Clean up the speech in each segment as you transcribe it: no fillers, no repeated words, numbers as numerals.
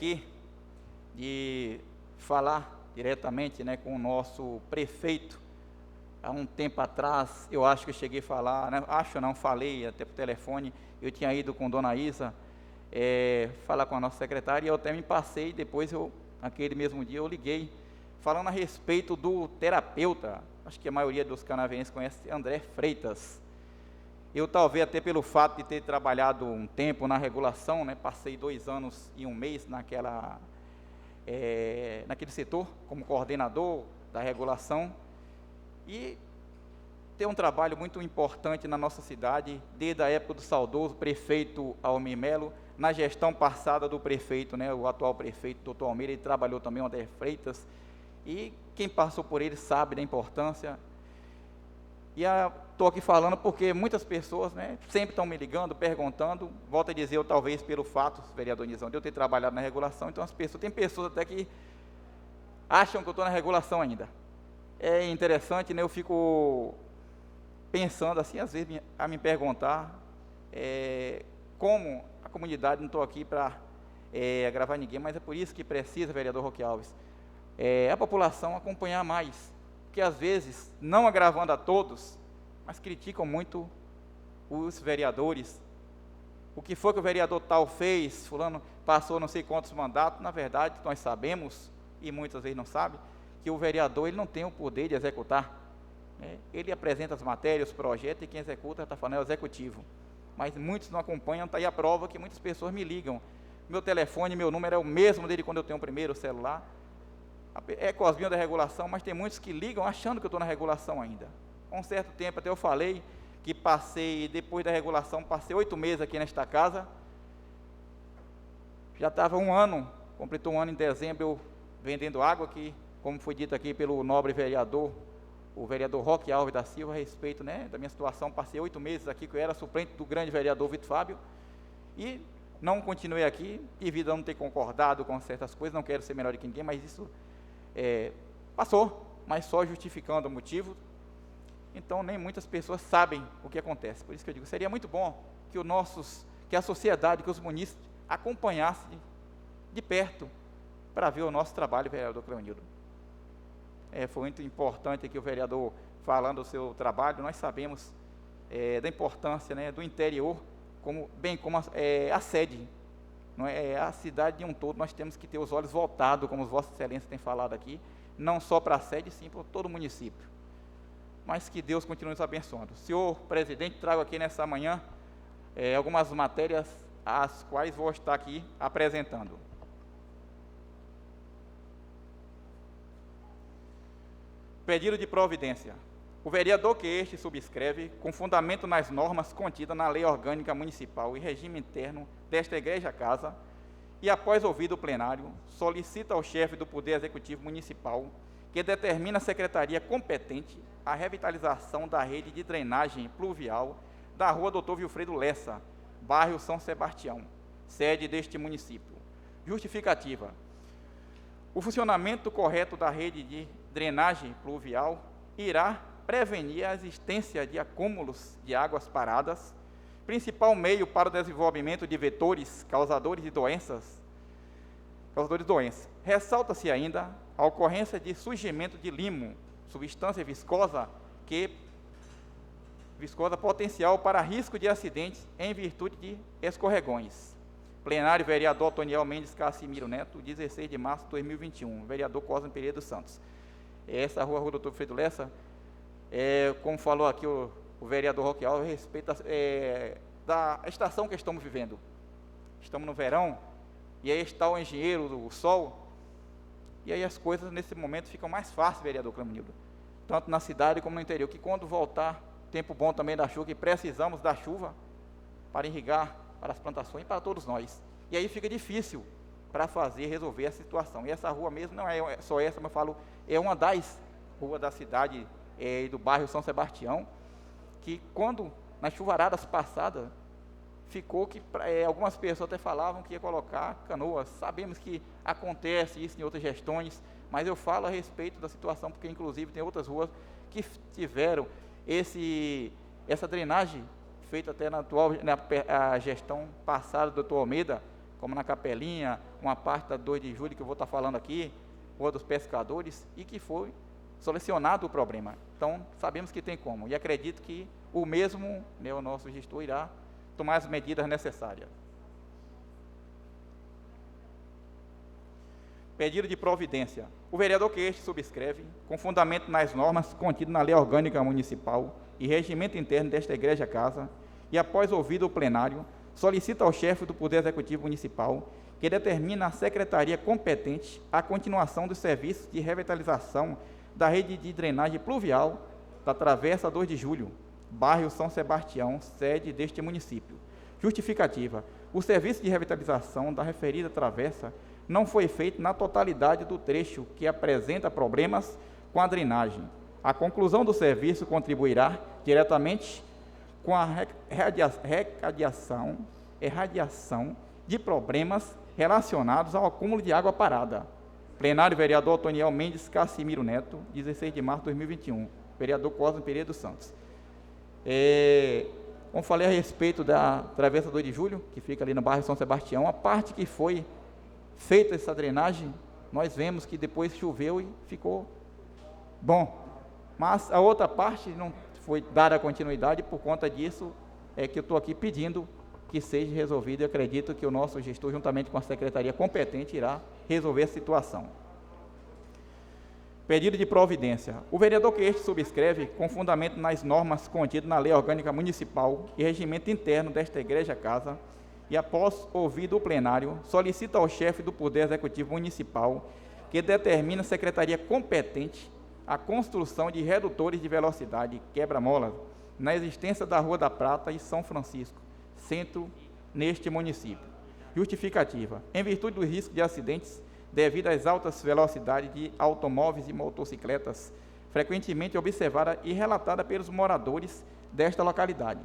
aqui de falar diretamente, né, com o nosso prefeito. Há um tempo atrás, eu acho que eu cheguei a falar, né, falei até por telefone. Eu tinha ido com Dona Isa falar com a nossa secretária, e eu até me passei. Depois, naquele mesmo dia, eu liguei, falando a respeito do terapeuta. Acho que a maioria dos canavienses conhece André Freitas. Eu, talvez até pelo fato de ter trabalhado um tempo na regulação, né, passei 2 anos e 1 mês naquele setor, como coordenador da regulação, e tem um trabalho muito importante na nossa cidade, desde a época do saudoso prefeito Almir Melo. Na gestão passada do prefeito, né, o atual prefeito, doutor Almeida, ele trabalhou também o André Freitas, e quem passou por ele sabe da importância. E estou aqui falando porque muitas pessoas, né, sempre estão me ligando, perguntando. Volto a dizer, eu talvez pelo fato, vereador Nizão, de eu ter trabalhado na regulação, então tem pessoas até que acham que eu estou na regulação ainda. É interessante, né, eu fico pensando assim, às vezes, a me perguntar como a comunidade, não estou aqui para agravar ninguém, mas é por isso que precisa, vereador Roque Alves, a população acompanhar mais, que às vezes, não agravando a todos, mas criticam muito os vereadores. O que foi que o vereador tal fez, fulano passou não sei quantos mandatos. Na verdade, nós sabemos, e muitas vezes não sabem, que o vereador ele não tem o poder de executar, né? Ele apresenta as matérias, os projetos, e quem executa, está falando, é o executivo. Mas muitos não acompanham. Está aí a prova que muitas pessoas me ligam. Meu telefone, meu número é o mesmo dele quando eu tenho o primeiro celular. É Cosminho da regulação, mas tem muitos que ligam achando que eu estou na regulação ainda. Há um certo tempo até eu falei que depois da regulação, passei 8 meses aqui nesta casa. Já estava 1 ano, completou 1 ano em dezembro, eu vendendo água aqui, como foi dito aqui pelo nobre vereador, o vereador Roque Alves da Silva, a respeito, né, da minha situação. Passei 8 meses aqui, que eu era suplente do grande vereador Vitor Fábio, e não continuei aqui, devido a não ter concordado com certas coisas. Não quero ser melhor do que ninguém, mas isso passou, mas só justificando o motivo. Então, nem muitas pessoas sabem o que acontece. Por isso que eu digo, seria muito bom que a sociedade, que os munícipes acompanhassem de perto, para ver o nosso trabalho, vereador Cleonildo. Foi muito importante aqui o vereador falando do seu trabalho. Nós sabemos da importância, né, do interior, bem como a sede. Não é a cidade de um todo. Nós temos que ter os olhos voltados, como Vossa Excelência tem falado aqui, não só para a sede, sim para todo o município. Mas que Deus continue nos abençoando. Senhor presidente, trago aqui nessa manhã algumas matérias, as quais vou estar aqui apresentando. Pedido de providência. O vereador que este subscreve, com fundamento nas normas contidas na Lei Orgânica Municipal e regime interno desta Igreja-Casa, e após ouvido o plenário, solicita ao chefe do Poder Executivo Municipal que determine a secretaria competente a revitalização da rede de drenagem pluvial da rua Dr. Wilfredo Lessa, bairro São Sebastião, sede deste município. Justificativa. O funcionamento correto da rede de drenagem pluvial irá prevenir a existência de acúmulos de águas paradas, principal meio para o desenvolvimento de vetores causadores de doenças. Ressalta-se ainda a ocorrência de surgimento de limo, substância viscosa potencial para risco de acidentes em virtude de escorregões. Plenário, vereador Antoniel Mendes Cassimiro Neto, 16 de março de 2021, vereador Cosme Pereira dos Santos. Essa rua Dr. Wilfredo Lessa, como falou aqui o vereador Roque Alves, a respeito da estação que estamos vivendo. Estamos no verão, e aí está o engenheiro, o sol, e aí as coisas nesse momento ficam mais fáceis, vereador Cleonildo, tanto na cidade como no interior, que quando voltar, tempo bom também da chuva, que precisamos da chuva para irrigar para as plantações e para todos nós. E aí fica difícil para resolver a situação. E essa rua mesmo não é só essa, mas eu falo, é uma das ruas da cidade, do bairro São Sebastião, que quando, nas chuvaradas passadas, ficou que algumas pessoas até falavam que ia colocar canoas. Sabemos que acontece isso em outras gestões, mas eu falo a respeito da situação, porque inclusive tem outras ruas que tiveram essa drenagem feita até na gestão passada do doutor Almeida, como na Capelinha, uma parte da 2 de julho que eu vou estar falando aqui, Rua dos Pescadores, e que foi solucionado o problema. Então, sabemos que tem como, e acredito que o mesmo, né, o nosso gestor irá tomar as medidas necessárias. Pedido de providência. O vereador que este subscreve, com fundamento nas normas contidas na Lei Orgânica Municipal e regimento interno desta Igreja-Casa, e após ouvido o plenário, solicita ao chefe do Poder Executivo Municipal que determine a secretaria competente a continuação dos serviços de revitalização da rede de drenagem pluvial da Travessa 2 de Julho, bairro São Sebastião, sede deste município. Justificativa. O serviço de revitalização da referida travessa não foi feito na totalidade do trecho que apresenta problemas com a drenagem. A conclusão do serviço contribuirá diretamente com a erradiação de problemas relacionados ao acúmulo de água parada. Plenário, vereador Otoniel Mendes Cassimiro Neto, 16 de março de 2021. Vereador Cosme Pereira dos Santos. Como falei a respeito da Travessa 2 de Julho, que fica ali no bairro São Sebastião, a parte que foi feita essa drenagem, nós vemos que depois choveu e ficou bom. Mas a outra parte não foi dada continuidade, por conta disso é que eu estou aqui pedindo que seja resolvido, e acredito que o nosso gestor, juntamente com a secretaria competente, irá resolver a situação. Pedido de providência. O vereador que este subscreve, com fundamento nas normas contidas na Lei Orgânica Municipal e regimento interno desta Igreja-Casa, e após ouvido o plenário, solicita ao chefe do Poder Executivo Municipal que determine a secretaria competente a construção de redutores de velocidade quebra-molas na existência da Rua da Prata e São Francisco, centro neste município. Justificativa. Em virtude do risco de acidentes devido às altas velocidades de automóveis e motocicletas, frequentemente observada e relatada pelos moradores desta localidade.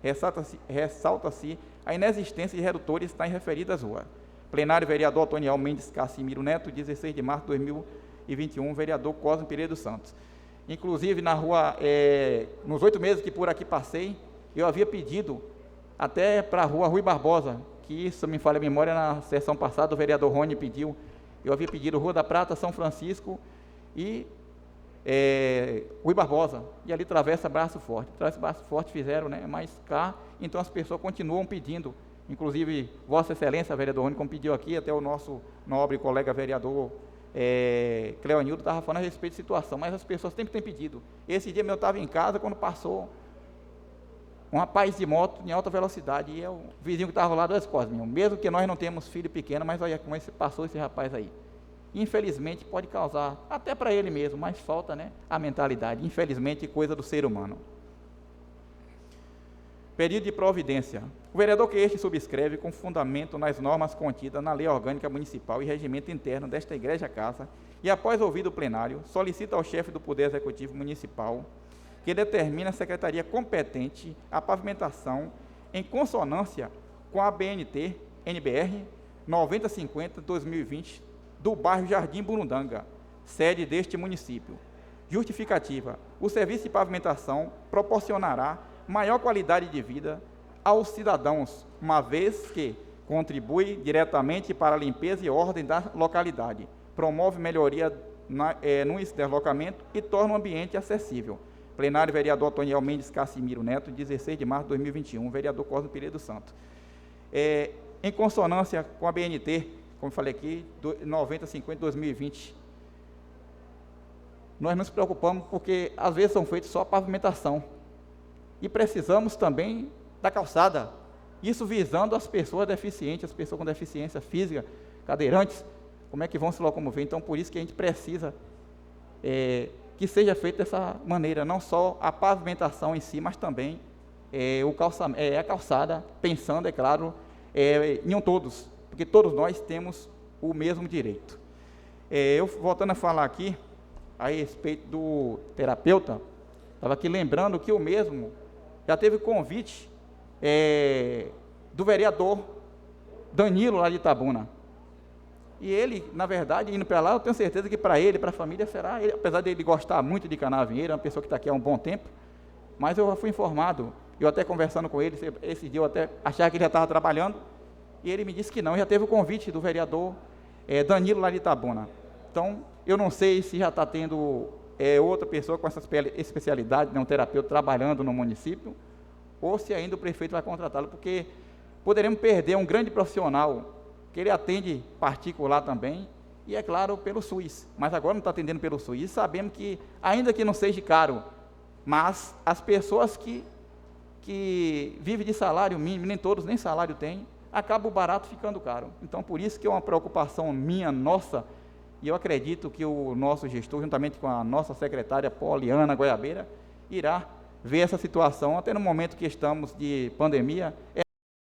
Ressalta-se a inexistência de redutores nas referidas ruas. Plenário, vereador Otoniel Mendes Cassimiro Neto, 16 de março de 2021, vereador Cosme Pereira dos Santos. Inclusive, na rua, nos 8 meses que por aqui passei, eu havia pedido até para a rua Rui Barbosa, que, se me falha a memória, na sessão passada o vereador Rony pediu, eu havia pedido Rua da Prata, São Francisco e Rui Barbosa, e ali travessa Braço Forte. Travessa Braço Forte fizeram, né, mas cá, então as pessoas continuam pedindo, inclusive Vossa Excelência, vereador Rony, como pediu aqui, até o nosso nobre colega vereador Cleonildo estava falando a respeito de situação, mas as pessoas sempre têm pedido. Esse dia eu estava em casa, quando passou um rapaz de moto em alta velocidade, e o vizinho que estava lá, duas coisas, mesmo que nós não temos filho pequeno, mas olha como passou esse rapaz aí. Infelizmente pode causar, até para ele mesmo, mas falta, né, a mentalidade, infelizmente coisa do ser humano. Pedido de providência. O vereador que este subscreve, com fundamento nas normas contidas na Lei Orgânica Municipal e regimento interno desta Igreja-Casa, e após ouvido o plenário, solicita ao chefe do Poder Executivo Municipal que determine a secretaria competente a pavimentação em consonância com a BNT, NBR 9050-2020, do bairro Jardim Burundanga, sede deste município. Justificativa. O serviço de pavimentação proporcionará maior qualidade de vida aos cidadãos, uma vez que contribui diretamente para a limpeza e ordem da localidade, promove melhoria no deslocamento e torna o ambiente acessível. Plenário, vereador Otoniel Mendes Cassimiro Neto, 16 de março de 2021, vereador Cosme Pereira dos Santos. Em consonância com a BNT, como falei aqui, 9050-2020, nós nos preocupamos porque às vezes são feitos só a pavimentação e precisamos também da calçada, isso visando as pessoas deficientes, as pessoas com deficiência física, cadeirantes, como é que vão se locomover. Então, por isso que a gente precisa que seja feito dessa maneira, não só a pavimentação em si, mas também a calçada, pensando, é claro, em todos, porque todos nós temos o mesmo direito. Eu, voltando a falar aqui, a respeito do terapeuta, estava aqui lembrando que o mesmo já teve convite do vereador Danilo, lá de Itabuna. E ele, na verdade, indo para lá, eu tenho certeza que para ele, para a família, será, apesar de ele gostar muito de Canavieira, é uma pessoa que está aqui há um bom tempo, mas eu já fui informado, eu até conversando com ele, esse dia eu até achava que ele já estava trabalhando, E ele me disse que não, já teve o convite do vereador Danilo lá de Itabuna. Então, eu não sei se já está tendo outra pessoa com essa especialidade, né, um terapeuta trabalhando no município, ou se ainda o prefeito vai contratá-lo, porque poderemos perder um grande profissional, que ele atende particular também, e é claro, pelo SUS, mas agora não está atendendo pelo SUS, e sabemos que, ainda que não seja caro, mas as pessoas que vivem de salário mínimo, nem todos nem salário têm, acaba o barato ficando caro. Então, por isso que é uma preocupação minha, nossa, e eu acredito que o nosso gestor, juntamente com a nossa secretária Poliana Goiabeira, irá ver essa situação, até no momento que estamos de pandemia,